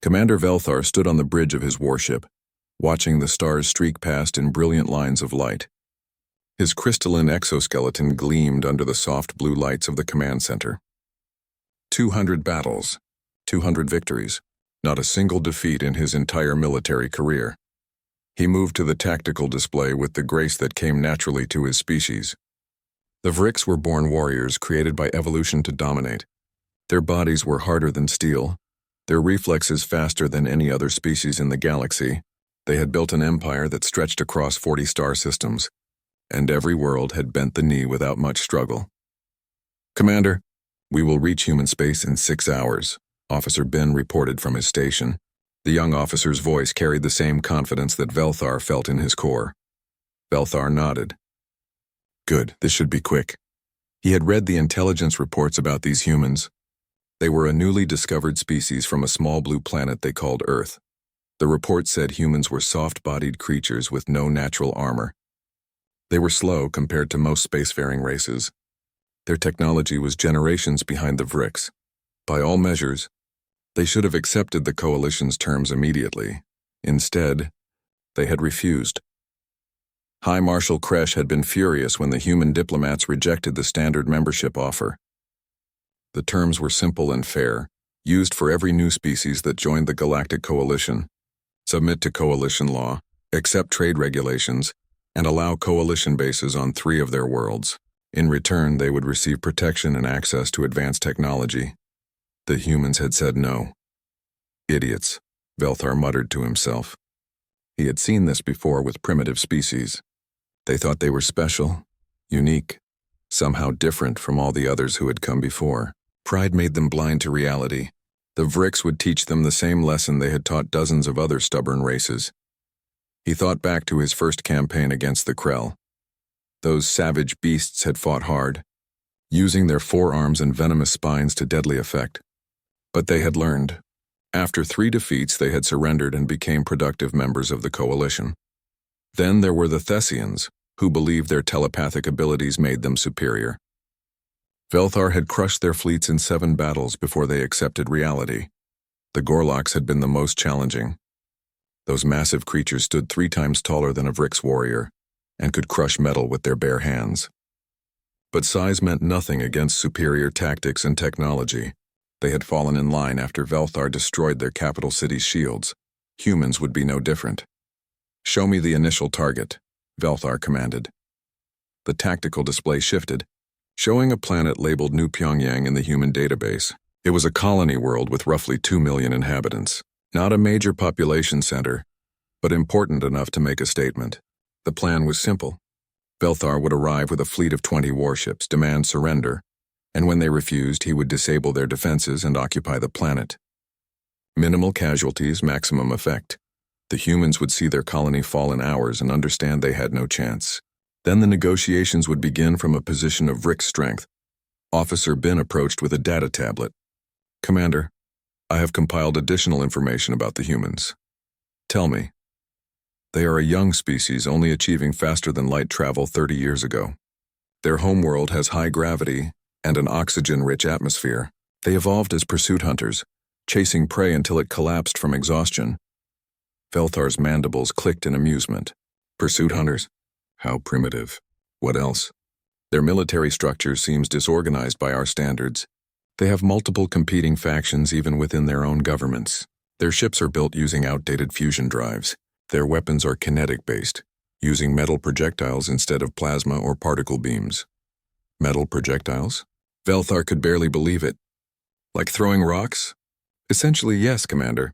Commander Velthar stood on the bridge of his warship, watching the stars streak past in brilliant lines of light. His crystalline exoskeleton gleamed under the soft blue lights of the command center. 200 battles, 200 victories, not a single defeat in his entire military career. He moved to the tactical display with the grace that came naturally to his species. The Vrix were born warriors created by evolution to dominate. Their bodies were harder than steel, their reflexes faster than any other species in the galaxy. They had built an empire that stretched across 40 star systems, and every world had bent the knee without much struggle. "Commander, we will reach human space in 6 hours," Officer Ben reported from his station. The young officer's voice carried the same confidence that Velthar felt in his core. Velthar nodded. Good, this should be quick. He had read the intelligence reports about these humans. They were a newly discovered species from a small blue planet they called Earth. The report said humans were soft-bodied creatures with no natural armor. They were slow compared to most spacefaring races. Their technology was generations behind the Vrix. By all measures, they should have accepted the Coalition's terms immediately. Instead, they had refused. High Marshal Kresh had been furious when the human diplomats rejected the standard membership offer. The terms were simple and fair, used for every new species that joined the Galactic Coalition. Submit to Coalition law, accept trade regulations, and allow Coalition bases on 3 of their worlds. In return, they would receive protection and access to advanced technology. The humans had said no. Idiots, Velthar muttered to himself. He had seen this before with primitive species. They thought they were special, unique, somehow different from all the others who had come before. Pride made them blind to reality. The Vrix would teach them the same lesson they had taught dozens of other stubborn races. He thought back to his first campaign against the Krell. Those savage beasts had fought hard, using their forearms and venomous spines to deadly effect. But they had learned. After 3 defeats, they had surrendered and became productive members of the Coalition. Then there were the Thessians, who believed their telepathic abilities made them superior. Velthar had crushed their fleets in 7 battles before they accepted reality. The Gorloks had been the most challenging. Those massive creatures stood 3 times taller than a Vrix warrior, and could crush metal with their bare hands. But size meant nothing against superior tactics and technology. They had fallen in line after Velthar destroyed their capital city's shields. Humans would be no different. "Show me the initial target," Velthar commanded. The tactical display shifted, showing a planet labeled New Pyongyang in the human database. It was a colony world with roughly 2 million inhabitants. Not a major population center, but important enough to make a statement. The plan was simple. Velthar would arrive with a fleet of 20 warships, demand surrender, and when they refused, he would disable their defenses and occupy the planet. Minimal casualties, maximum effect. The humans would see their colony fall in hours and understand they had no chance. Then the negotiations would begin from a position of Vrix strength. Officer Ben approached with a data tablet. "Commander, I have compiled additional information about the humans. Tell me." They are a young species only achieving faster than light travel 30 years ago. Their homeworld has high gravity and an oxygen-rich atmosphere. They evolved as pursuit hunters, chasing prey until it collapsed from exhaustion. Velthar's mandibles clicked in amusement. Pursuit hunters? How primitive. What else? Their military structure seems disorganized by our standards. They have multiple competing factions even within their own governments. Their ships are built using outdated fusion drives. Their weapons are kinetic-based, using metal projectiles instead of plasma or particle beams. Metal projectiles? Velthar could barely believe it. Like throwing rocks? Essentially, yes, Commander.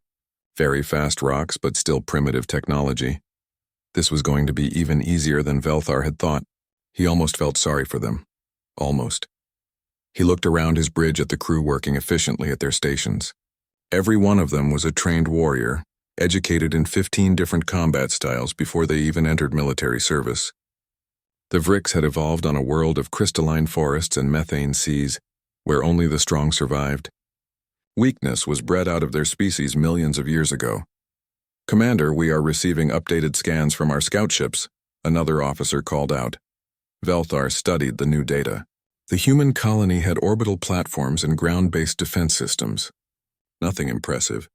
Very fast rocks, but still primitive technology. This was going to be even easier than Velthar had thought. He almost felt sorry for them. Almost. He looked around his bridge at the crew working efficiently at their stations. Every one of them was a trained warrior, educated in 15 different combat styles before they even entered military service. The Vrix had evolved on a world of crystalline forests and methane seas, where only the strong survived. Weakness was bred out of their species millions of years ago. "Commander, we are receiving updated scans from our scout ships," another officer called out. Velthar studied the new data. The human colony had orbital platforms and ground-based defense systems. Nothing impressive.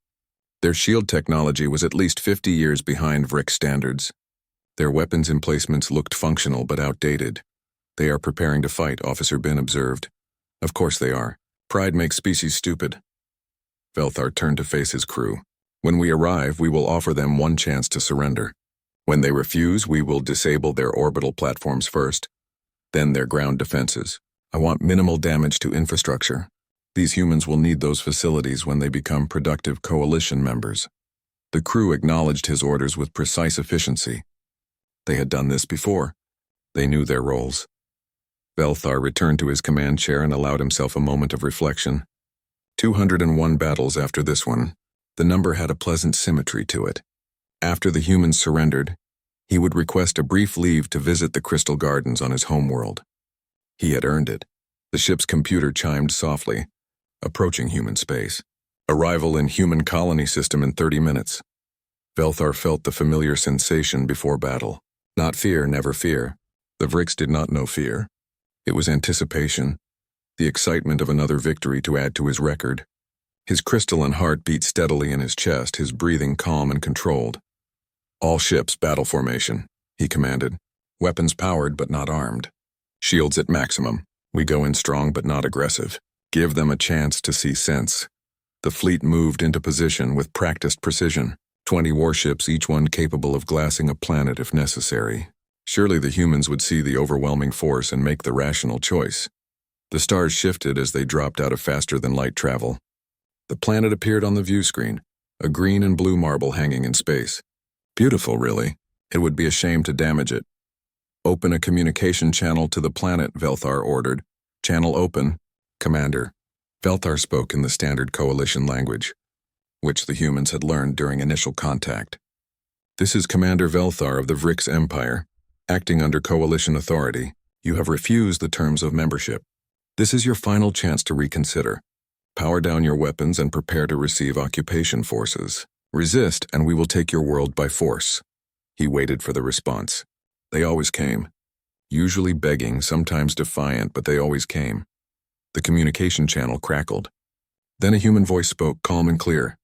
Their shield technology was at least 50 years behind Vrick standards. Their weapons emplacements looked functional but outdated. They are preparing to fight, Officer Bin observed. Of course they are. Pride makes species stupid. Velthar turned to face his crew. When we arrive, we will offer them one chance to surrender. When they refuse, we will disable their orbital platforms first, then their ground defenses. I want minimal damage to infrastructure. These humans will need those facilities when they become productive coalition members. The crew acknowledged his orders with precise efficiency. They had done this before. They knew their roles. Velthar returned to his command chair and allowed himself a moment of reflection. 201 battles after this one. The number had a pleasant symmetry to it. After the humans surrendered, he would request a brief leave to visit the Crystal Gardens on his homeworld. He had earned it. The ship's computer chimed softly, approaching human space. Arrival in human colony system in 30 minutes. Velthar felt the familiar sensation before battle. Not fear, never fear. The Vricks did not know fear. It was anticipation, the excitement of another victory to add to his record. His crystalline heart beat steadily in his chest, his breathing calm and controlled. All ships, battle formation, he commanded. Weapons powered but not armed. Shields at maximum. We go in strong but not aggressive. Give them a chance to see sense. The fleet moved into position with practiced precision. 20 warships, each one capable of glassing a planet if necessary. Surely the humans would see the overwhelming force and make the rational choice. The stars shifted as they dropped out of faster-than-light travel. The planet appeared on the view screen, a green and blue marble hanging in space. Beautiful, really. It would be a shame to damage it. Open a communication channel to the planet, Velthar ordered. Channel open, Commander. Velthar spoke in the standard coalition language, which the humans had learned during initial contact. This is Commander Velthar of the Vricks Empire. Acting under coalition authority, you have refused the terms of membership. This is your final chance to reconsider. Power down your weapons and prepare to receive occupation forces. Resist, and we will take your world by force. He waited for the response. They always came. Usually begging, sometimes defiant, but they always came. The communication channel crackled. Then a human voice spoke, calm and clear.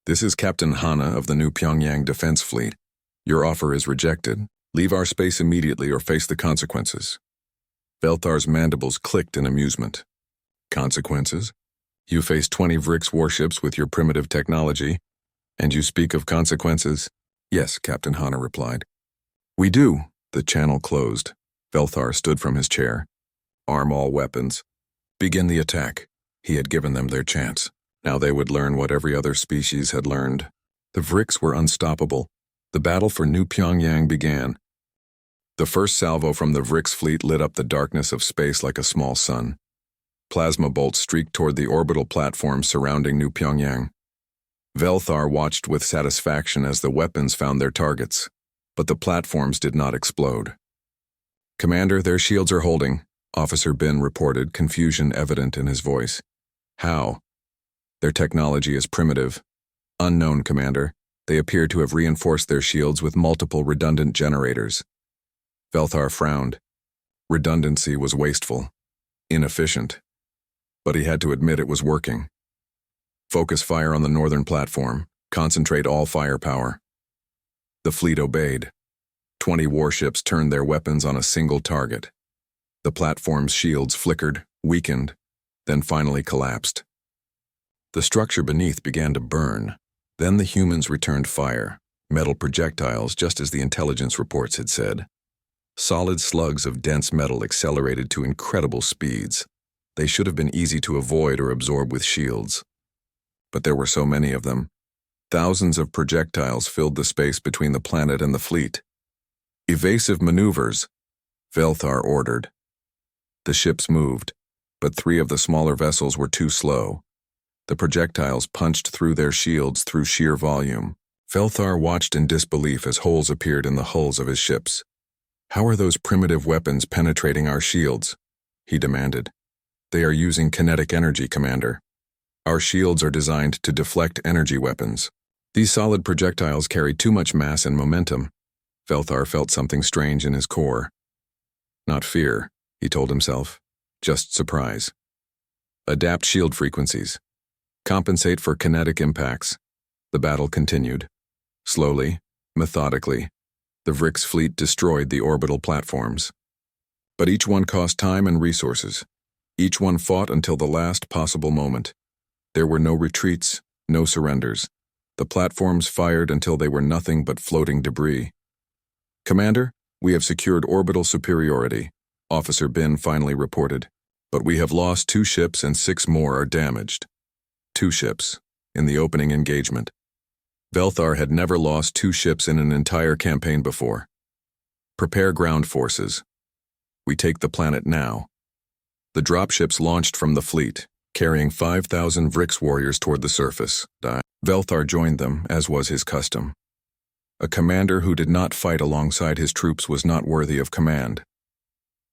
This is Captain Hana of the new Pyongyang Defense Fleet. Your offer is rejected. Leave our space immediately or face the consequences. Velthar's mandibles clicked in amusement. Consequences? You face 20 Vricks warships with your primitive technology, and you speak of consequences? Yes, Captain Hana replied. We do. The channel closed. Velthar stood from his chair. Arm all weapons. Begin the attack. He had given them their chance. Now they would learn what every other species had learned. The Vricks were unstoppable. The battle for New Pyongyang began. The first salvo from the Vricks fleet lit up the darkness of space like a small sun. Plasma bolts streaked toward the orbital platforms surrounding New Pyongyang. Velthar watched with satisfaction as the weapons found their targets, but the platforms did not explode. Commander, their shields are holding, Officer Bin reported, confusion evident in his voice. How? Their technology is primitive. Unknown, Commander. They appear to have reinforced their shields with multiple redundant generators. Velthar frowned. Redundancy was wasteful, inefficient, but he had to admit it was working. Focus fire on the northern platform. Concentrate all firepower. The fleet obeyed. 20 warships turned their weapons on a single target. The platform's shields flickered, weakened, then finally collapsed. The structure beneath began to burn. Then the humans returned fire, metal projectiles just as the intelligence reports had said. Solid slugs of dense metal accelerated to incredible speeds. They should have been easy to avoid or absorb with shields. But there were so many of them. Thousands of projectiles filled the space between the planet and the fleet. Evasive maneuvers, Velthar ordered. The ships moved, but 3 of the smaller vessels were too slow. The projectiles punched through their shields through sheer volume. Velthar watched in disbelief as holes appeared in the hulls of his ships. How are those primitive weapons penetrating our shields? He demanded. They are using kinetic energy, Commander. Our shields are designed to deflect energy weapons. These solid projectiles carry too much mass and momentum. Velthar felt something strange in his core. Not fear, he told himself, just surprise. Adapt shield frequencies. Compensate for kinetic impacts. The battle continued. Slowly, methodically, the Vrix fleet destroyed the orbital platforms. But each one cost time and resources. Each one fought until the last possible moment. There were no retreats, no surrenders. The platforms fired until they were nothing but floating debris. "Commander, we have secured orbital superiority," Officer Bin finally reported. "But we have lost 2 ships and 6 more are damaged." 2 ships, in the opening engagement. Velthar had never lost 2 ships in an entire campaign before. "Prepare ground forces. We take the planet now." The dropships launched from the fleet, carrying 5,000 Vrix warriors toward the surface. Velthar joined them, as was his custom. A commander who did not fight alongside his troops was not worthy of command.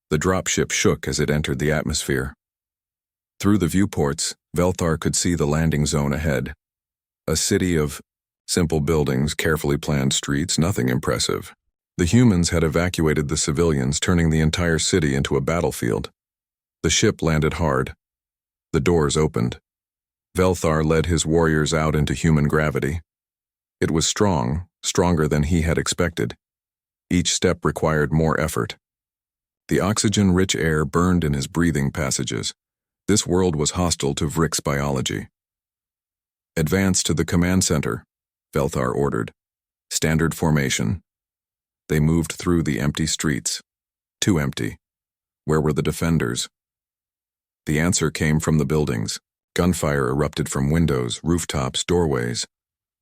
The dropship shook as it entered the atmosphere. Through the viewports, Velthar could see the landing zone ahead. A city of simple buildings, carefully planned streets, nothing impressive. The humans had evacuated the civilians, turning the entire city into a battlefield. The ship landed hard. The doors opened. Velthar led his warriors out into human gravity. It was strong, stronger than he had expected. Each step required more effort. The oxygen-rich air burned in his breathing passages. This world was hostile to Vrix biology. "Advance to the command center," Velthar ordered. "Standard formation." They moved through the empty streets. Too empty. Where were the defenders? The answer came from the buildings. Gunfire erupted from windows, rooftops, doorways.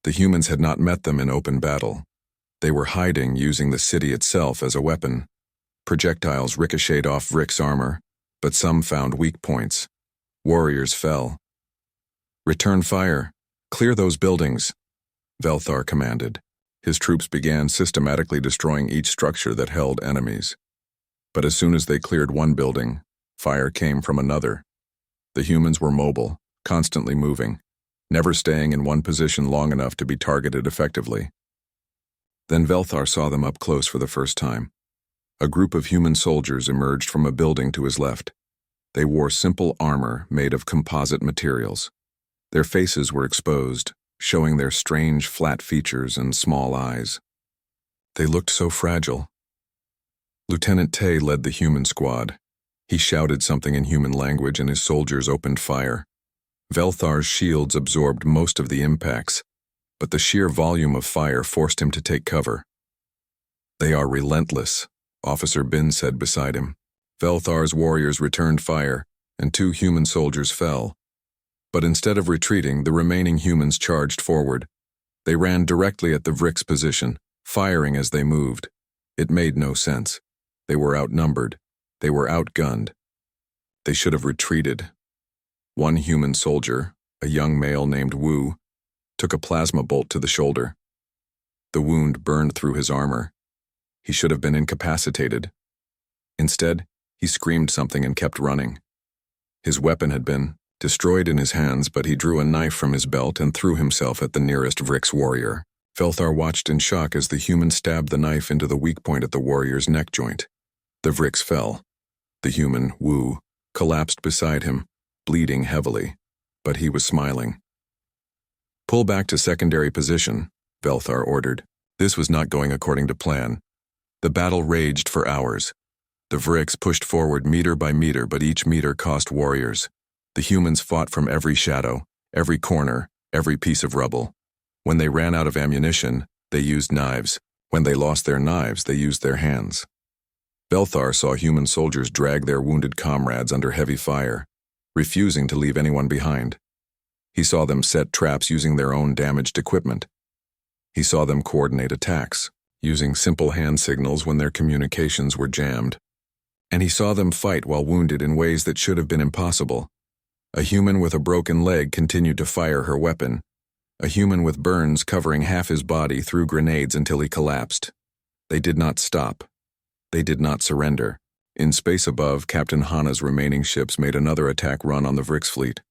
The humans had not met them in open battle. They were hiding, using the city itself as a weapon. Projectiles ricocheted off Vrix armor, but some found weak points. Warriors fell. "Return fire. Clear those buildings," Velthar commanded. His troops began systematically destroying each structure that held enemies. But as soon as they cleared one building, fire came from another. The humans were mobile, constantly moving, never staying in one position long enough to be targeted effectively. Then Velthar saw them up close for the first time. A group of human soldiers emerged from a building to his left. They wore simple armor made of composite materials. Their faces were exposed, showing their strange flat features and small eyes. They looked so fragile. Lieutenant Tay led the human squad. He shouted something in human language and his soldiers opened fire. Velthar's shields absorbed most of the impacts, but the sheer volume of fire forced him to take cover. "They are relentless," Officer Bin said beside him. Velthar's warriors returned fire, and 2 human soldiers fell. But instead of retreating, the remaining humans charged forward. They ran directly at the Vrix position, firing as they moved. It made no sense. They were outnumbered. They were outgunned. They should have retreated. One human soldier, a young male named Wu, took a plasma bolt to the shoulder. The wound burned through his armor. He should have been incapacitated. Instead, he screamed something and kept running. His weapon had been destroyed in his hands, but he drew a knife from his belt and threw himself at the nearest Vrix warrior. Velthar watched in shock as the human stabbed the knife into the weak point at the warrior's neck joint. The Vrix fell. The human, Wu, collapsed beside him, bleeding heavily, but he was smiling. "Pull back to secondary position," Velthar ordered. This was not going according to plan. The battle raged for hours. The Vrix pushed forward meter by meter, but each meter cost warriors. The humans fought from every shadow, every corner, every piece of rubble. When they ran out of ammunition, they used knives. When they lost their knives, they used their hands. Velthar saw human soldiers drag their wounded comrades under heavy fire, refusing to leave anyone behind. He saw them set traps using their own damaged equipment. He saw them coordinate attacks, using simple hand signals when their communications were jammed. And he saw them fight while wounded in ways that should have been impossible. A human with a broken leg continued to fire her weapon. A human with burns covering half his body threw grenades until he collapsed. They did not stop. They did not surrender. In space above, Captain Hana's remaining ships made another attack run on the Vrix fleet.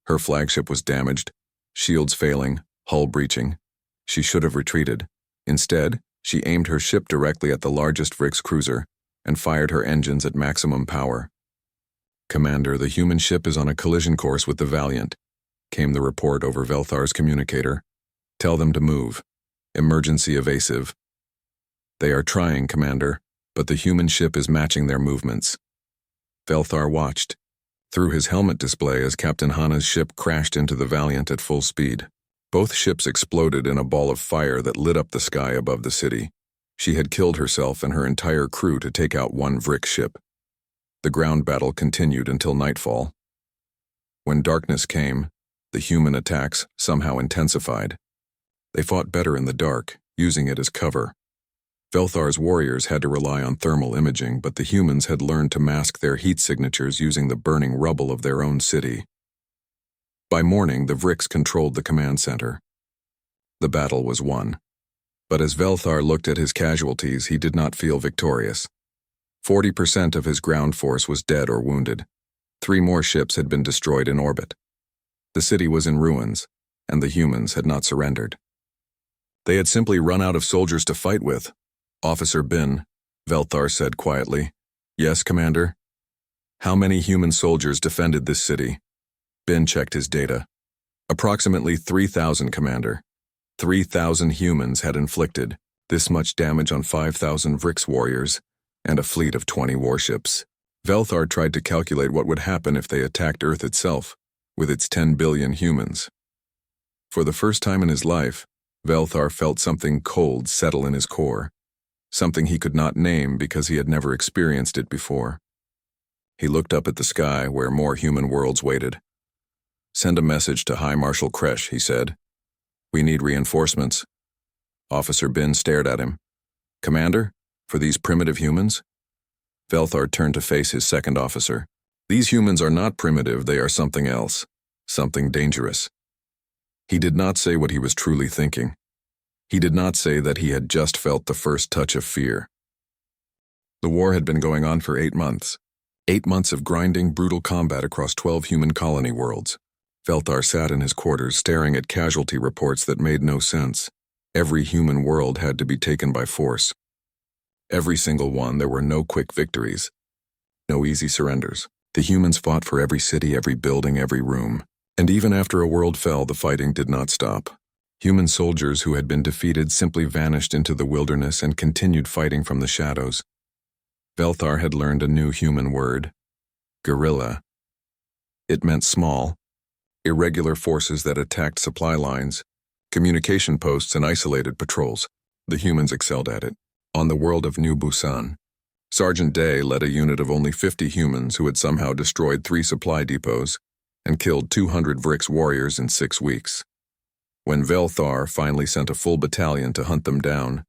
Her flagship was damaged, shields failing, hull breaching. She should have retreated. Instead, she aimed her ship directly at the largest Vrix cruiser and fired her engines at maximum power. "Commander, the human ship is on a collision course with the Valiant," came the report over Velthar's communicator. Tell them to move. Emergency evasive. They are trying, Commander, but the human ship is matching their movements. Velthar watched through his helmet display as Captain Hana's ship crashed into the Valiant at full speed. Both ships exploded in a ball of fire that lit up the sky above the city. She had killed herself and her entire crew to take out one Vrick ship. The ground battle continued until nightfall. When darkness came, the human attacks somehow intensified. They fought better in the dark, using it as cover. Velthar's warriors had to rely on thermal imaging, but the humans had learned to mask their heat signatures using the burning rubble of their own city. By morning, the Vricks controlled the command center. The battle was won. But as Velthar looked at his casualties, he did not feel victorious. 40% of his ground force was dead or wounded. 3 more ships had been destroyed in orbit. The city was in ruins, and the humans had not surrendered. They had simply run out of soldiers to fight with. Officer Bin, Velthar said quietly. Yes, Commander. How many human soldiers defended this city? Bin checked his data. Approximately 3,000, Commander. 3,000 humans had inflicted this much damage on 5,000 Vricks warriors and a fleet of 20 warships. Velthar tried to calculate what would happen if they attacked Earth itself, with its 10 billion humans. For the first time in his life, Velthar felt something cold settle in his core, something he could not name because he had never experienced it before. He looked up at the sky where more human worlds waited. Send a message to High Marshal Kresh, he said. We need reinforcements. Officer Bin stared at him. Commander, for these primitive humans? Velthar turned to face his second officer. These humans are not primitive, they are something else. Something dangerous. He did not say what he was truly thinking. He did not say that he had just felt the first touch of fear. The war had been going on for 8 months. 8 months of grinding, brutal combat across 12 human colony worlds. Velthar sat in his quarters staring at casualty reports that made no sense. Every human world had to be taken by force. Every single one, there were no quick victories. No easy surrenders. The humans fought for every city, every building, every room. And even after a world fell, the fighting did not stop. Human soldiers who had been defeated simply vanished into the wilderness and continued fighting from the shadows. Velthar had learned a new human word. Guerrilla. It meant small, irregular forces that attacked supply lines, communication posts, and isolated patrols. The humans excelled at it. On the world of New Busan, Sergeant Day led a unit of only 50 humans who had somehow destroyed 3 supply depots and killed 200 Vricks warriors in 6 weeks. When Velthar finally sent a full battalion to hunt them down,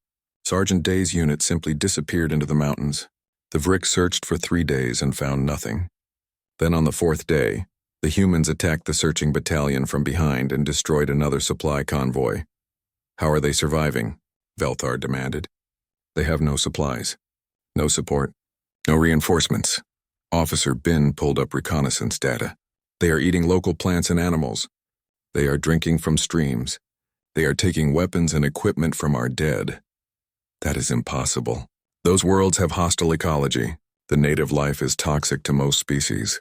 Sergeant Day's unit simply disappeared into the mountains. The Vricks searched for 3 days and found nothing. Then on the 4th day, the humans attacked the searching battalion from behind and destroyed another supply convoy. How are they surviving? Velthar demanded. They have no supplies, no support, no reinforcements. Officer Bin pulled up reconnaissance data. They are eating local plants and animals. They are drinking from streams. They are taking weapons and equipment from our dead. That is impossible. Those worlds have hostile ecology. The native life is toxic to most species.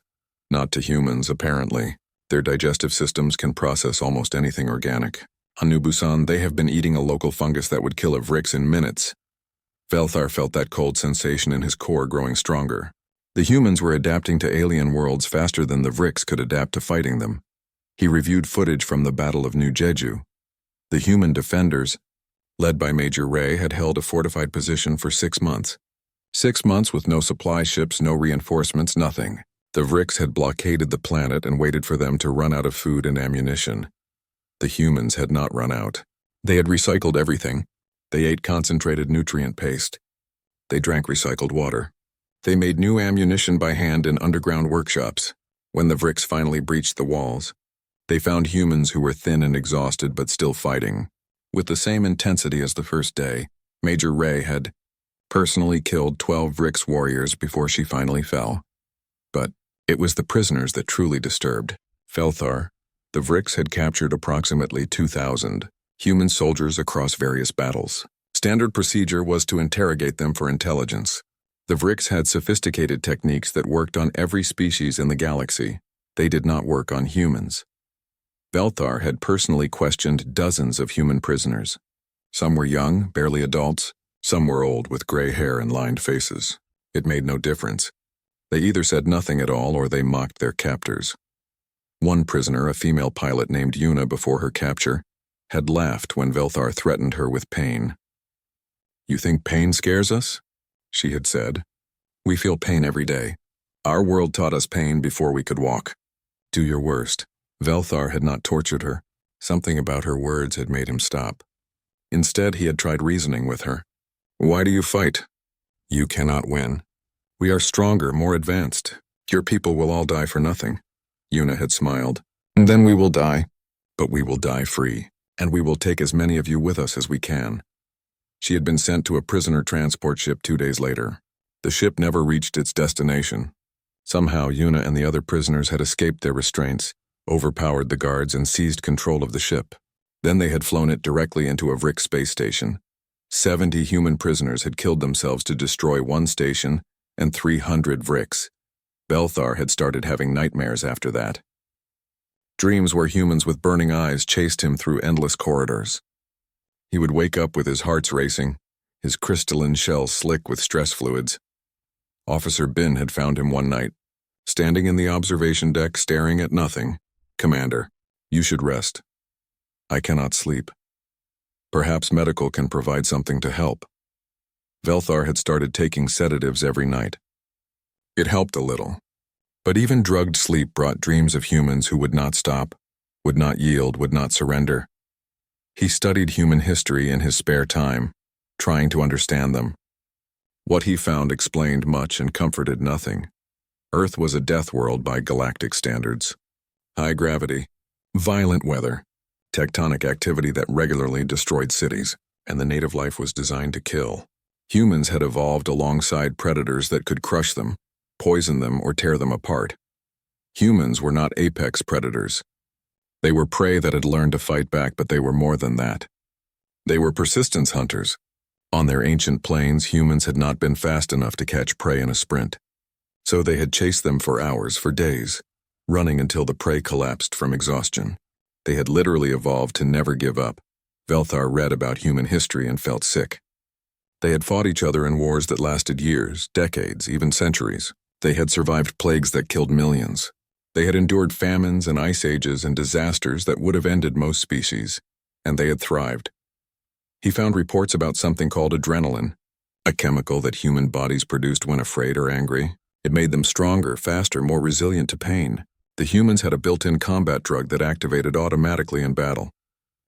Not to humans, apparently. Their digestive systems can process almost anything organic. On New Busan, they have been eating a local fungus that would kill a Vricks in minutes. Velthar felt that cold sensation in his core growing stronger. The humans were adapting to alien worlds faster than the Vricks could adapt to fighting them. He reviewed footage from the Battle of New Jeju. The human defenders, led by Major Ray, had held a fortified position for 6 months. 6 months with no supply ships, no reinforcements, nothing. The Vricks had blockaded the planet and waited for them to run out of food and ammunition. The humans had not run out. They had recycled everything. They ate concentrated nutrient paste. They drank recycled water. They made new ammunition by hand in underground workshops. When the Vricks finally breached the walls, they found humans who were thin and exhausted but still fighting. With the same intensity as the first day, Major Ray had personally killed 12 Vricks warriors before she finally fell. But it was the prisoners that truly disturbed Velthar. The Vricks had captured approximately 2,000 human soldiers across various battles. Standard procedure was to interrogate them for intelligence. The Vricks had sophisticated techniques that worked on every species in the galaxy. They did not work on humans. Belthar had personally questioned dozens of human prisoners. Some were young, barely adults. Some were old, with gray hair and lined faces. It made no difference. They either said nothing at all or they mocked their captors. One prisoner, a female pilot named Yuna before her capture, had laughed when Belthar threatened her with pain. "You think pain scares us?" she had said. "We feel pain every day. Our world taught us pain before we could walk. Do your worst." Belthar had not tortured her. Something about her words had made him stop. Instead, he had tried reasoning with her. "Why do you fight? You cannot win. We are stronger, more advanced. Your people will all die for nothing." Yuna had smiled. "And then we will die. But we will die free, and we will take as many of you with us as we can." She had been sent to a prisoner transport ship 2 days later. The ship never reached its destination. Somehow, Yuna and the other prisoners had escaped their restraints, overpowered the guards, and seized control of the ship. Then they had flown it directly into a Vrick space station. 70 human prisoners had killed themselves to destroy one station and 300 Vricks. Belthar had started having nightmares after that. Dreams where humans with burning eyes chased him through endless corridors. He would wake up with his heart racing, his crystalline shell slick with stress fluids. Officer Bin had found him one night, standing in the observation deck staring at nothing. "Commander, you should rest." "I cannot sleep." "Perhaps medical can provide something to help." Belthar had started taking sedatives every night. It helped a little. But even drugged sleep brought dreams of humans who would not stop, would not yield, would not surrender. He studied human history in his spare time, trying to understand them. What he found explained much and comforted nothing. Earth was a death world by galactic standards. High gravity, violent weather, tectonic activity that regularly destroyed cities, and the native life was designed to kill. Humans had evolved alongside predators that could crush them, poison them, or tear them apart. Humans were not apex predators. They were prey that had learned to fight back, but they were more than that. They were persistence hunters. On their ancient plains, humans had not been fast enough to catch prey in a sprint. So they had chased them for hours, for days, running until the prey collapsed from exhaustion. They had literally evolved to never give up. Belthar read about human history and felt sick. They had fought each other in wars that lasted years, decades, even centuries. They had survived plagues that killed millions. They had endured famines and ice ages and disasters that would have ended most species, and they had thrived. He found reports about something called adrenaline, a chemical that human bodies produced when afraid or angry. It made them stronger, faster, more resilient to pain. The humans had a built-in combat drug that activated automatically in battle.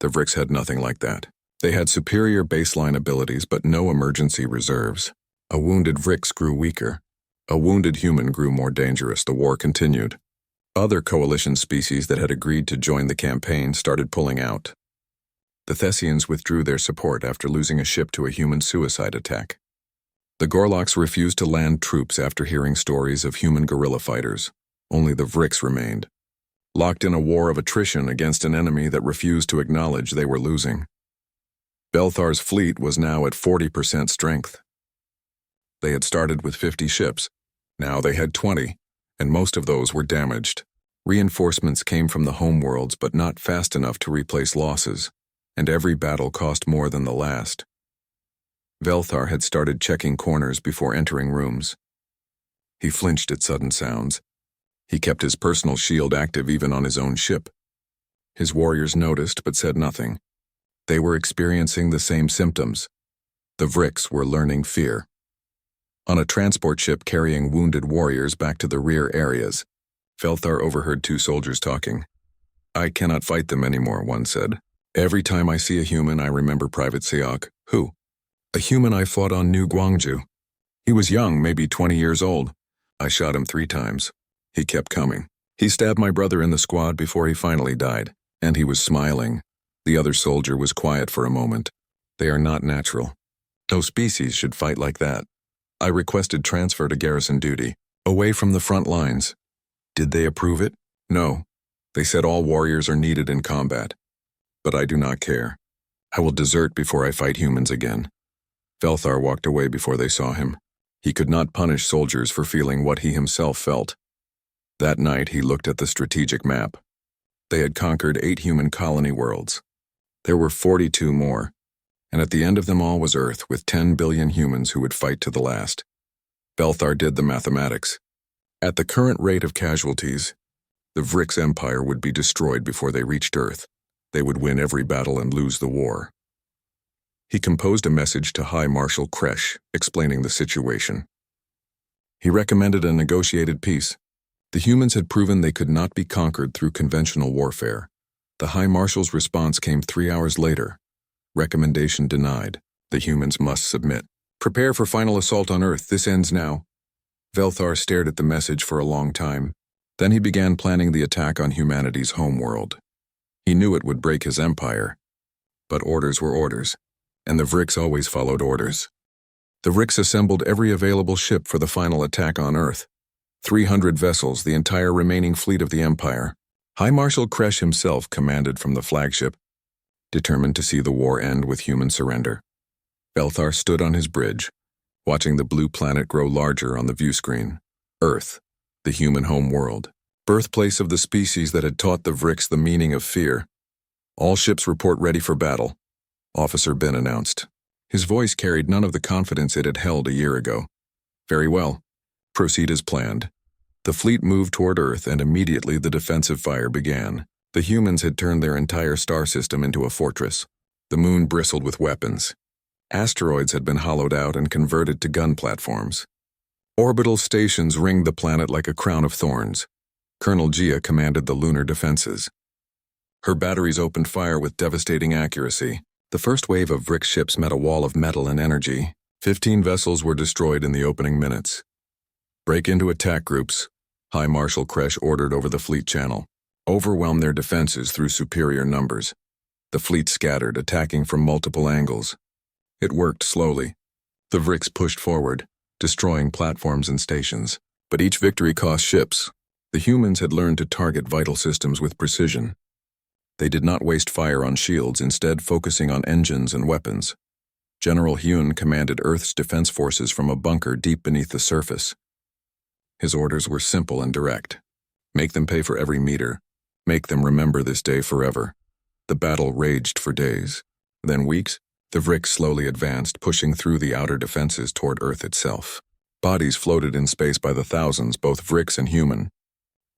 The Vricks had nothing like that. They had superior baseline abilities but no emergency reserves. A wounded Vricks grew weaker. A wounded human grew more dangerous. The war continued. Other coalition species that had agreed to join the campaign started pulling out. The Thessians withdrew their support after losing a ship to a human suicide attack. The Gorloks refused to land troops after hearing stories of human guerrilla fighters. Only the Vricks remained, locked in a war of attrition against an enemy that refused to acknowledge they were losing. Belthar's fleet was now at 40% strength. They had started with 50 ships. Now they had 20, and most of those were damaged. Reinforcements came from the homeworlds, but not fast enough to replace losses, and every battle cost more than the last. Belthar had started checking corners before entering rooms. He flinched at sudden sounds. He kept his personal shield active even on his own ship. His warriors noticed but said nothing. They were experiencing the same symptoms. The Vricks were learning fear. On a transport ship carrying wounded warriors back to the rear areas, Belthar overheard two soldiers talking. "I cannot fight them anymore," one said. "Every time I see a human, I remember Private Siak." "Who?" "A human I fought on New Guangzhou. He was young, maybe 20 years old. I shot him 3 times. He kept coming. He stabbed my brother in the squad before he finally died, and he was smiling." The other soldier was quiet for a moment. "They are not natural. No species should fight like that. I requested transfer to garrison duty, away from the front lines." "Did they approve it?" "No. They said all warriors are needed in combat. But I do not care. I will desert before I fight humans again." Belthar walked away before they saw him. He could not punish soldiers for feeling what he himself felt. That night he looked at the strategic map. They had conquered 8 human colony worlds. There were 42 more, and at the end of them all was Earth with 10 billion humans who would fight to the last. Belthar did the mathematics. At the current rate of casualties, the Vrix Empire would be destroyed before they reached Earth. They would win every battle and lose the war. He composed a message to High Marshal Kresh, explaining the situation. He recommended a negotiated peace. The humans had proven they could not be conquered through conventional warfare. The High Marshal's response came 3 hours later. Recommendation denied. The humans must submit. Prepare for final assault on Earth. This ends now. Velthar stared at the message for a long time. Then he began planning the attack on humanity's homeworld. He knew it would break his empire. But orders were orders, and the Vrix always followed orders. The Vrix assembled every available ship for the final attack on Earth. 300 vessels, the entire remaining fleet of the Empire. High Marshal Kresh himself commanded from the flagship, determined to see the war end with human surrender. Belthar stood on his bridge, watching the blue planet grow larger on the view screen. Earth, the human home world, birthplace of the species that had taught the Vrix the meaning of fear. All ships report ready for battle, Officer Ben announced. His voice carried none of the confidence it had held a year ago. Very well. Proceed as planned. The fleet moved toward Earth, and immediately the defensive fire began. The humans had turned their entire star system into a fortress. The moon bristled with weapons. Asteroids had been hollowed out and converted to gun platforms. Orbital stations ringed the planet like a crown of thorns. Colonel Gia commanded the lunar defenses. Her batteries opened fire with devastating accuracy. The first wave of Vrix ships met a wall of metal and energy. 15 vessels were destroyed in the opening minutes. Break into attack groups, High Marshal Kresh ordered over the fleet channel. Overwhelm their defenses through superior numbers. The fleet scattered, attacking from multiple angles. It worked slowly. The Vrix pushed forward, destroying platforms and stations. But each victory cost ships. The humans had learned to target vital systems with precision. They did not waste fire on shields, instead focusing on engines and weapons. General Hyun commanded Earth's defense forces from a bunker deep beneath the surface. His orders were simple and direct. Make them pay for every meter. Make them remember this day forever. The battle raged for days. Then weeks, the Vrix slowly advanced, pushing through the outer defenses toward Earth itself. Bodies floated in space by the thousands, both Vrix and human.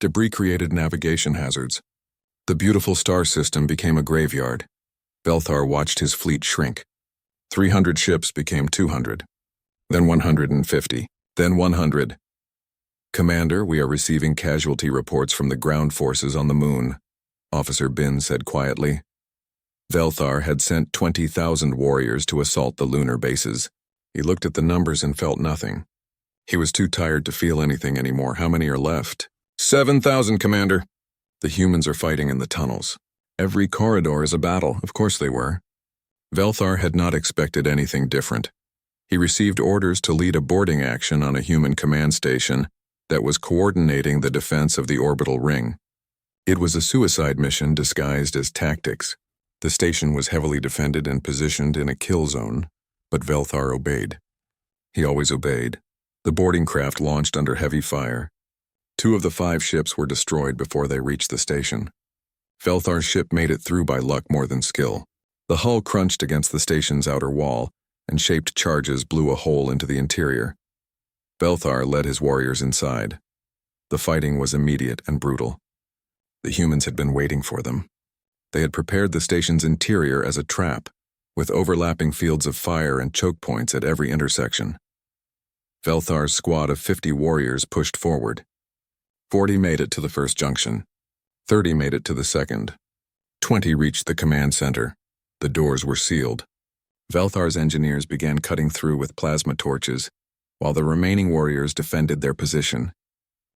Debris created navigation hazards. The beautiful star system became a graveyard. Belthar watched his fleet shrink. 300 ships became 200. Then 150. Then 100. Commander, we are receiving casualty reports from the ground forces on the moon, Officer Bin said quietly. Velthar had sent 20,000 warriors to assault the lunar bases. He looked at the numbers and felt nothing. He was too tired to feel anything anymore. How many are left? 7,000, Commander. The humans are fighting in the tunnels. Every corridor is a battle. Of course they were. Velthar had not expected anything different. He received orders to lead a boarding action on a human command station that was coordinating the defense of the orbital ring. It was a suicide mission disguised as tactics. The station was heavily defended and positioned in a kill zone, but Velthar obeyed. He always obeyed. The boarding craft launched under heavy fire. 2 of the 5 ships were destroyed before they reached the station. Velthar's ship made it through by luck more than skill. The hull crunched against the station's outer wall, and shaped charges blew a hole into the interior. Belthar led his warriors inside. The fighting was immediate and brutal. The humans had been waiting for them. They had prepared the station's interior as a trap, with overlapping fields of fire and choke points at every intersection. Velthar's squad of 50 warriors pushed forward. 40 made it to the first junction. 30 made it to the second. 20 reached the command center. The doors were sealed. Velthar's engineers began cutting through with plasma torches, while the remaining warriors defended their position.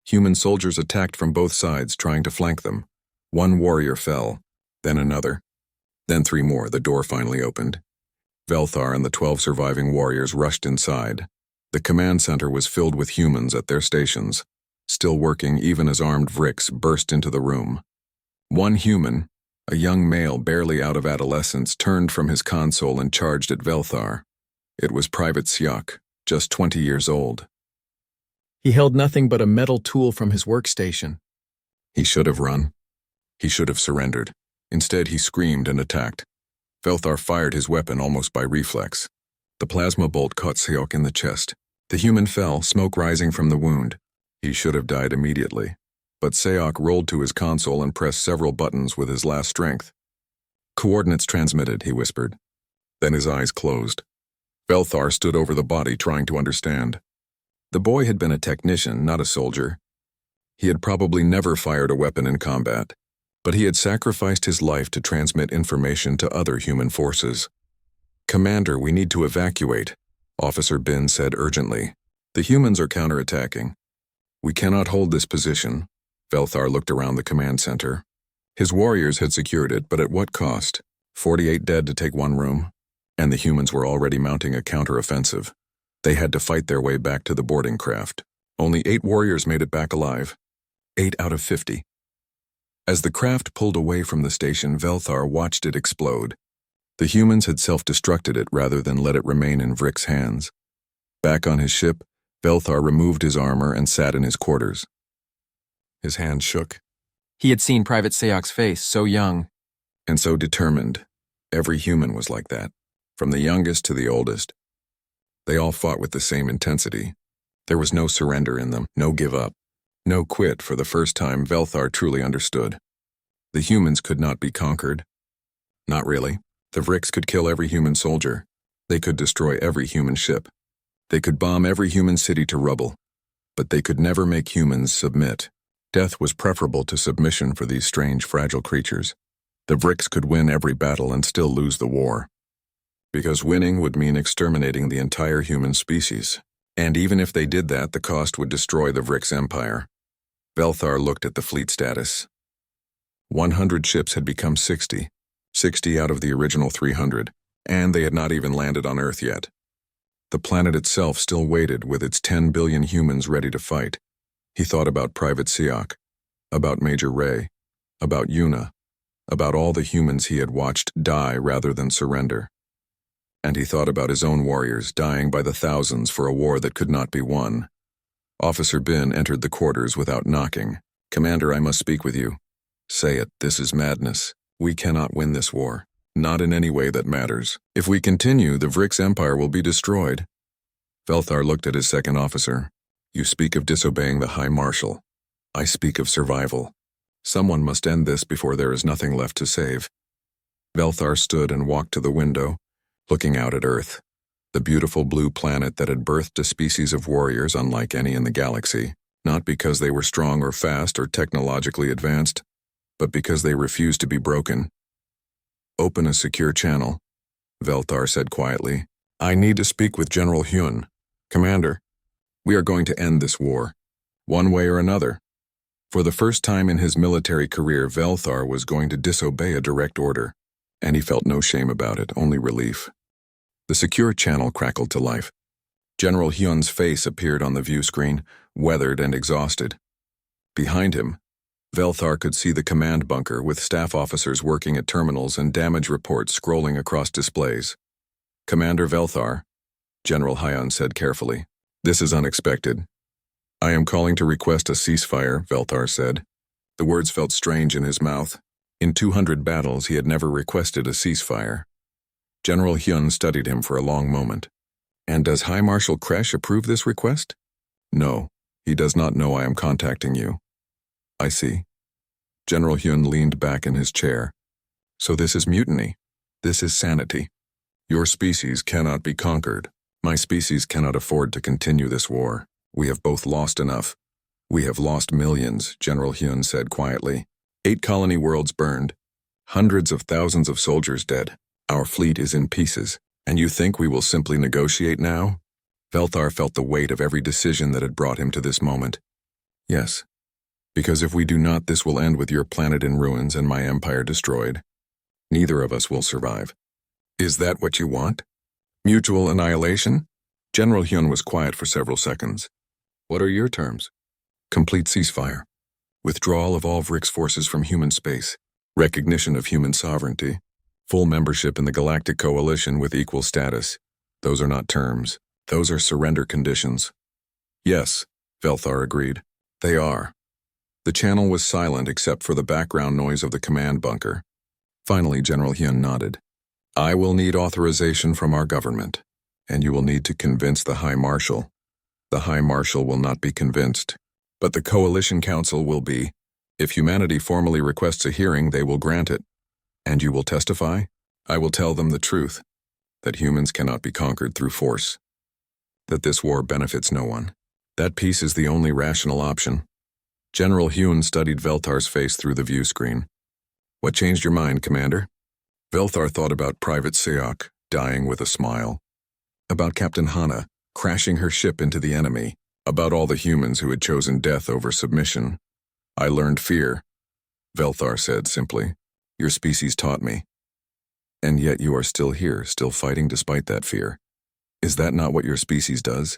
Human soldiers attacked from both sides, trying to flank them. 1 warrior fell, then another. Then 3 more. The door finally opened. Velthar and the 12 surviving warriors rushed inside. The command center was filled with humans at their stations, still working even as armed Vrix burst into the room. One human, a young male barely out of adolescence, turned from his console and charged at Velthar. It was Private Syuk, just 20 years old. He held nothing but a metal tool from his workstation. He should have run. He should have surrendered. Instead, he screamed and attacked. Velthar fired his weapon almost by reflex. The plasma bolt caught Seok in the chest. The human fell, smoke rising from the wound. He should have died immediately. But Seok rolled to his console and pressed several buttons with his last strength. "Coordinates transmitted," he whispered. Then his eyes closed. Velthar stood over the body, trying to understand. The boy had been a technician, not a soldier. He had probably never fired a weapon in combat, but he had sacrificed his life to transmit information to other human forces. "Commander, we need to evacuate," Officer Bin said urgently. "The humans are counterattacking. We cannot hold this position." Velthar looked around the command center. His warriors had secured it, but at what cost? 48 dead to take one room? And the humans were already mounting a counteroffensive. They had to fight their way back to the boarding craft. Only 8 warriors made it back alive. 8 out of 50. As the craft pulled away from the station, Velthar watched it explode. The humans had self-destructed it rather than let it remain in Vrick's hands. Back on his ship, Velthar removed his armor and sat in his quarters. His hand shook. He had seen Private Seok's face, so young. And so determined. Every human was like that, from the youngest to the oldest. They all fought with the same intensity. There was no surrender in them, no give up, no quit. For the first time, Velthar truly understood. The humans could not be conquered. Not really. The Vricks could kill every human soldier. They could destroy every human ship. They could bomb every human city to rubble. But they could never make humans submit. Death was preferable to submission for these strange, fragile creatures. The Vricks could win every battle and still lose the war. Because winning would mean exterminating the entire human species. And even if they did that, the cost would destroy the Vricks empire. Velthar looked at the fleet status. 100 ships had become 60. 60 out of the original 300, and they had not even landed on Earth yet. The planet itself still waited with its 10 billion humans ready to fight. He thought about Private Seok, about Major Ray, about Yuna, about all the humans he had watched die rather than surrender. And he thought about his own warriors dying by the thousands for a war that could not be won. Officer Bin entered the quarters without knocking. "Commander, I must speak with you." "Say it, this is madness. We cannot win this war. Not in any way that matters. If we continue, the Vricks Empire will be destroyed." Velthar looked at his second officer. "You speak of disobeying the High Marshal. I speak of survival. Someone must end this before there is nothing left to save." Velthar stood and walked to the window, looking out at Earth, the beautiful blue planet that had birthed a species of warriors unlike any in the galaxy, not because they were strong or fast or technologically advanced, but because they refused to be broken. "Open a secure channel," Velthar said quietly. "I need to speak with General Hyun. Commander, we are going to end this war, one way or another." For the first time in his military career, Velthar was going to disobey a direct order, and he felt no shame about it, only relief. The secure channel crackled to life. General Hyun's face appeared on the view screen, weathered and exhausted. Behind him, Velthar could see the command bunker with staff officers working at terminals and damage reports scrolling across displays. "Commander Velthar," General Hyun said carefully, "this is unexpected. I am calling to request a ceasefire," Velthar said. The words felt strange in his mouth. In 200 battles, he had never requested a ceasefire. General Hyun studied him for a long moment. "And does High Marshal Kresh approve this request?" "No, he does not know I am contacting you." "I see." General Hyun leaned back in his chair. "So this is mutiny. This is sanity. Your species cannot be conquered. My species cannot afford to continue this war. We have both lost enough." "We have lost millions," General Hyun said quietly. 8 colony worlds burned. Hundreds of thousands of soldiers dead. Our fleet is in pieces. And you think we will simply negotiate now? Velthar felt the weight of every decision that had brought him to this moment. "Yes. Because if we do not, this will end with your planet in ruins and my empire destroyed. Neither of us will survive." "Is that what you want? Mutual annihilation?" General Hyun was quiet for several seconds. "What are your terms?" "Complete ceasefire. Withdrawal of all Vricks forces from human space. Recognition of human sovereignty. Full membership in the Galactic Coalition with equal status. Those are not terms. Those are surrender conditions." "Yes," Velthar agreed. "They are. The channel was silent except for the background noise of the command bunker. Finally, General Hyun nodded. I will need authorization from our government, and you will need to convince the High Marshal. The High Marshal will not be convinced, but the Coalition Council will be. If humanity formally requests a hearing, they will grant it. And you will testify? I will tell them the truth, that humans cannot be conquered through force, that this war benefits no one. That peace is the only rational option. General Hyun studied Velthar's face through the view screen. What changed your mind, Commander? Velthar thought about Private Seok dying with a smile, about Captain Hana crashing her ship into the enemy, about all the humans who had chosen death over submission. I learned fear, Velthar said simply. Your species taught me. And yet you are still here, still fighting despite that fear. Is that not what your species does?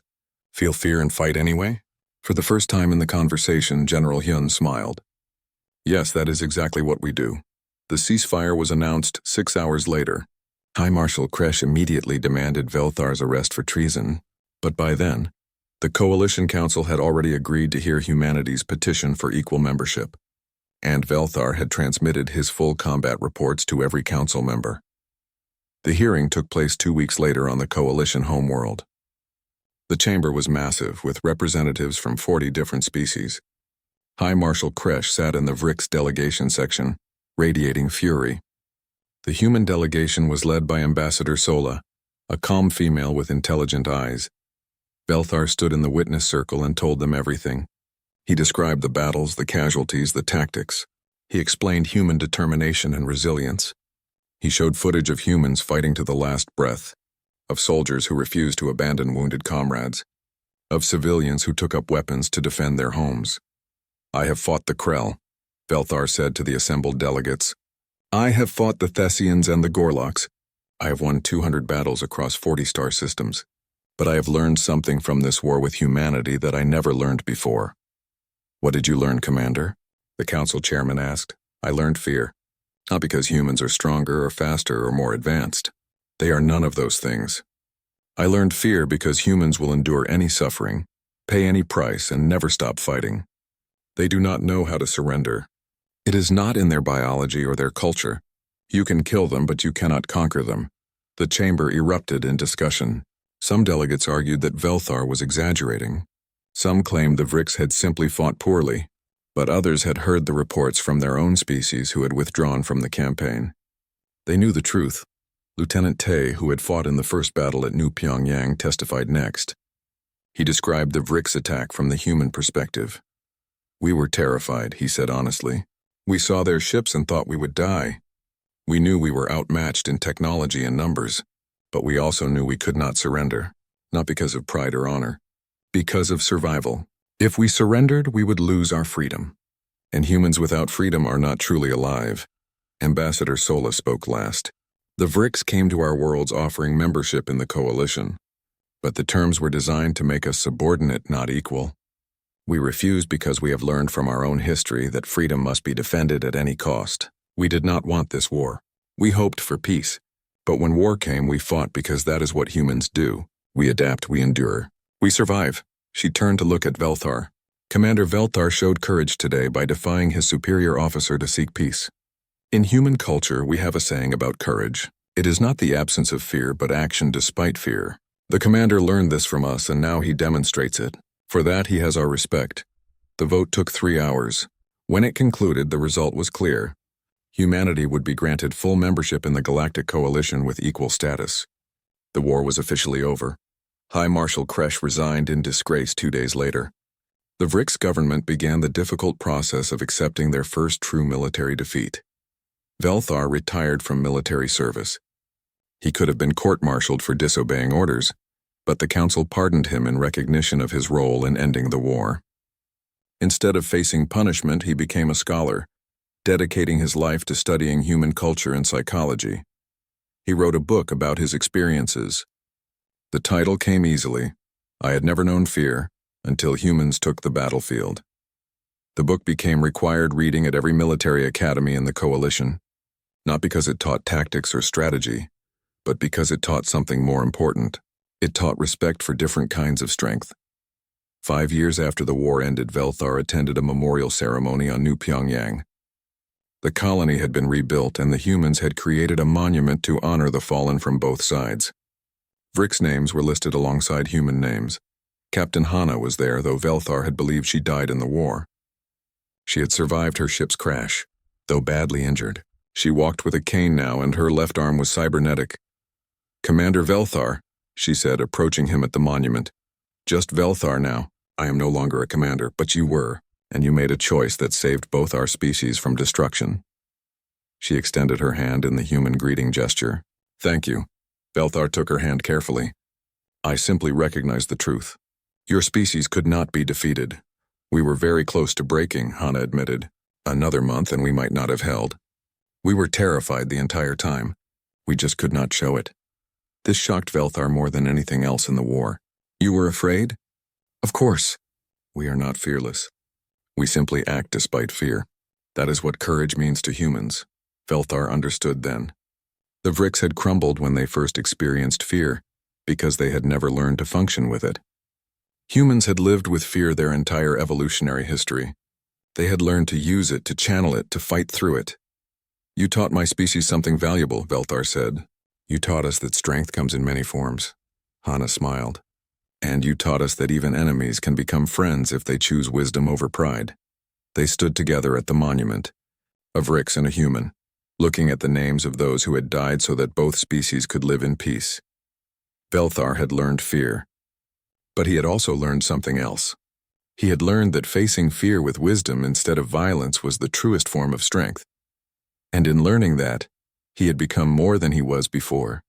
Feel fear and fight anyway? For the first time in the conversation, General Hyun smiled. Yes, that is exactly what we do. The ceasefire was announced 6 hours later. High Marshal Kresh immediately demanded Velthar's arrest for treason, but by then, the Coalition Council had already agreed to hear humanity's petition for equal membership, and Velthar had transmitted his full combat reports to every council member. The hearing took place 2 weeks later on the Coalition homeworld. The chamber was massive, with representatives from 40 different species. High Marshal Kresh sat in the VRIX delegation section, radiating fury. The human delegation was led by Ambassador Sola, a calm female with intelligent eyes. Velthar stood in the witness circle and told them everything. He described the battles, the casualties, the tactics. He explained human determination and resilience. He showed footage of humans fighting to the last breath, of soldiers who refused to abandon wounded comrades, of civilians who took up weapons to defend their homes. I have fought the Krell, Velthar said to the assembled delegates. I have fought the Thessians and the Gorloks. I have won 200 battles across 40 star systems. But I have learned something from this war with humanity that I never learned before. What did you learn, Commander? The council chairman asked. I learned fear. Not because humans are stronger or faster or more advanced. They are none of those things. I learned fear because humans will endure any suffering, pay any price, and never stop fighting. They do not know how to surrender. It is not in their biology or their culture. You can kill them, but you cannot conquer them. The chamber erupted in discussion. Some delegates argued that Velthar was exaggerating. Some claimed the VRIX had simply fought poorly, but others had heard the reports from their own species who had withdrawn from the campaign. They knew the truth. Lieutenant Tae, who had fought in the first battle at New Pyongyang, testified next. He described the VRIX attack from the human perspective. We were terrified, he said honestly. We saw their ships and thought we would die. We knew we were outmatched in technology and numbers, but we also knew we could not surrender, not because of pride or honor, because of survival. If we surrendered, we would lose our freedom. And humans without freedom are not truly alive. Ambassador Sola spoke last. The VRIX came to our worlds offering membership in the coalition, but the terms were designed to make us subordinate, not equal. We refused because we have learned from our own history that freedom must be defended at any cost. We did not want this war. We hoped for peace. But when war came, we fought because that is what humans do. We adapt, we endure. We survive. She turned to look at Velthar. Commander Velthar showed courage today by defying his superior officer to seek peace. In human culture, we have a saying about courage. It is not the absence of fear, but action despite fear. The commander learned this from us, and now he demonstrates it. For that, he has our respect. The vote took 3 hours. When it concluded, the result was clear. Humanity would be granted full membership in the Galactic Coalition with equal status. The war was officially over. High Marshal Kresh resigned in disgrace 2 days later. The VRIX government began the difficult process of accepting their first true military defeat. Velthar retired from military service. He could have been court-martialed for disobeying orders, but the council pardoned him in recognition of his role in ending the war. Instead of facing punishment, he became a scholar, dedicating his life to studying human culture and psychology. He wrote a book about his experiences. The title came easily. I had never known fear until humans took the battlefield. The book became required reading at every military academy in the coalition, not because it taught tactics or strategy, but because it taught something more important. It taught respect for different kinds of strength. 5 years after the war ended, Velthar attended a memorial ceremony on New Pyongyang. The colony had been rebuilt, and the humans had created a monument to honor the fallen from both sides. Vrick's names were listed alongside human names. Captain Hana was there, though Velthar had believed she died in the war. She had survived her ship's crash, though badly injured. She walked with a cane now, and her left arm was cybernetic. "Commander Velthar," she said, approaching him at the monument. "Just Velthar now. I am no longer a commander, but you were, and you made a choice that saved both our species from destruction." She extended her hand in the human greeting gesture. "Thank you." Velthar took her hand carefully. "I simply recognized the truth. Your species could not be defeated. We were very close to breaking," Hana admitted. "Another month and we might not have held. We were terrified the entire time. We just could not show it." This shocked Velthar more than anything else in the war. "You were afraid?" "Of course. We are not fearless. We simply act despite fear. That is what courage means to humans." Velthar understood then. The Vricks had crumbled when they first experienced fear, because they had never learned to function with it. Humans had lived with fear their entire evolutionary history. They had learned to use it, to channel it, to fight through it. "You taught my species something valuable," Velthar said. "You taught us that strength comes in many forms." Hana smiled. "And you taught us that even enemies can become friends if they choose wisdom over pride." They stood together at the monument, a Vrix and a human, looking at the names of those who had died so that both species could live in peace. Velthar had learned fear, but he had also learned something else. He had learned that facing fear with wisdom instead of violence was the truest form of strength. And in learning that, he had become more than he was before.